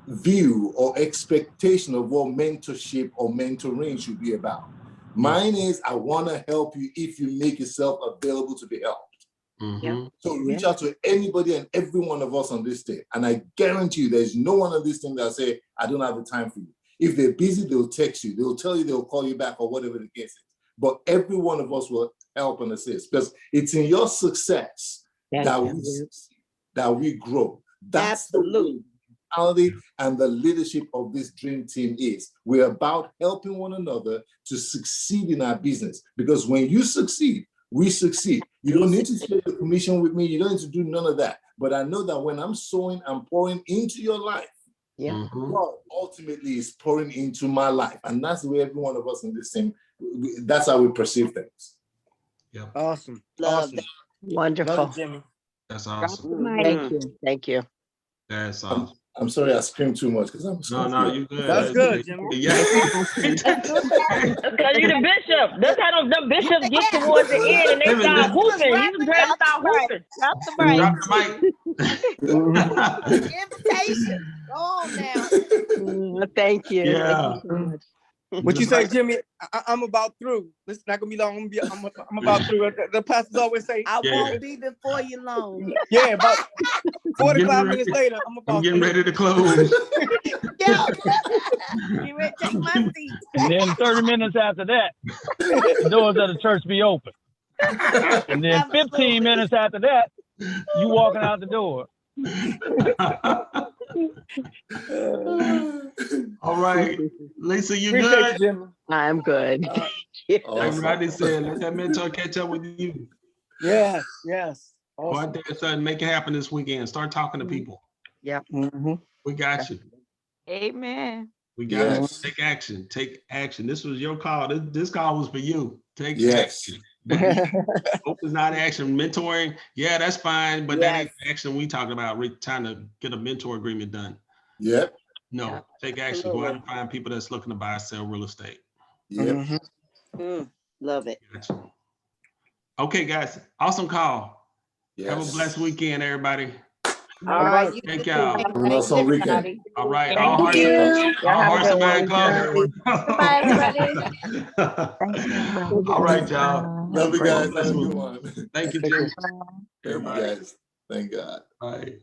view or expectation of what mentorship or mentoring should be about. Mine is, I want to help you if you make yourself available to be helped. Mm-hmm. So reach out to anybody and every one of us on this day. And I guarantee you there's no one on this thing that'll say, I don't have the time for you. If they're busy, they'll text you. They'll tell you they'll call you back or whatever the case is. But every one of us will help and assist, because it's in your success that we succeed, that we grow. That's Absolutely. the reality and the leadership of this dream team is. We're about helping one another to succeed in our business, because when you succeed, we succeed. You don't need to share the commission with me. You don't need to do none of that. But I know that when I'm sowing and pouring into your life, God ultimately is pouring into my life. And that's the way every one of us in this team, that's how we perceive things. Yeah. Awesome. Love Awesome. that. Wonderful. Love it, Jimmy. That's Drop awesome. the mic. Thank you. Thank you. That's awesome. I'm sorry I screamed too much because I'm No, you good. That's good, Jimmy. Yeah. That's because you the bishop. That's how them bishops get towards the end and they start hooping. You was ready to start hooping. Drop the mic. Drop the mic. Invitation. Go on now. Thank you. Yeah. Thank you so much. What you say, Jimmy? I'm about through. This is not gonna be long. I'm about through. The pastors always say, I Yeah. won't be before you long. yeah, about I'm 45 minutes later, I'm about getting through. ready to close. Yeah. You ready to take my seat? And then 30 minutes after that, the doors of the church be open. And then 15 minutes after that, you walking out the door. All right, Lisa, you Appreciate good? you, Jimmy. I'm good. Like Awesome. Rodney said, let that mentor catch up with you. Yes, yes. Go Awesome. out there, son, make it happen this weekend. Start talking to people. Mm-hmm. We got you. Amen. We got you. Yes. Take action. Take action. This was your call. This call was for you. Take Yes. action. Hope is not action. Mentoring, yeah, that's fine, but that ain't the action we talking about. We're trying to get a mentor agreement done. Yep. No, take action. Go out and find people that's looking to buy or sell real estate. Yep. Love it. Gotcha. Okay, guys. Awesome call. Yes. Have a blessed weekend, everybody. All right. You Thank too. y'all. Have an awesome weekend. All right. Thank All hearts you. all hearts and mind closed. Bye, everybody. All right, y'all. Love you guys. Bless Have a you. good one. Thank you, Jim. Thank you guys. Thank God. Bye.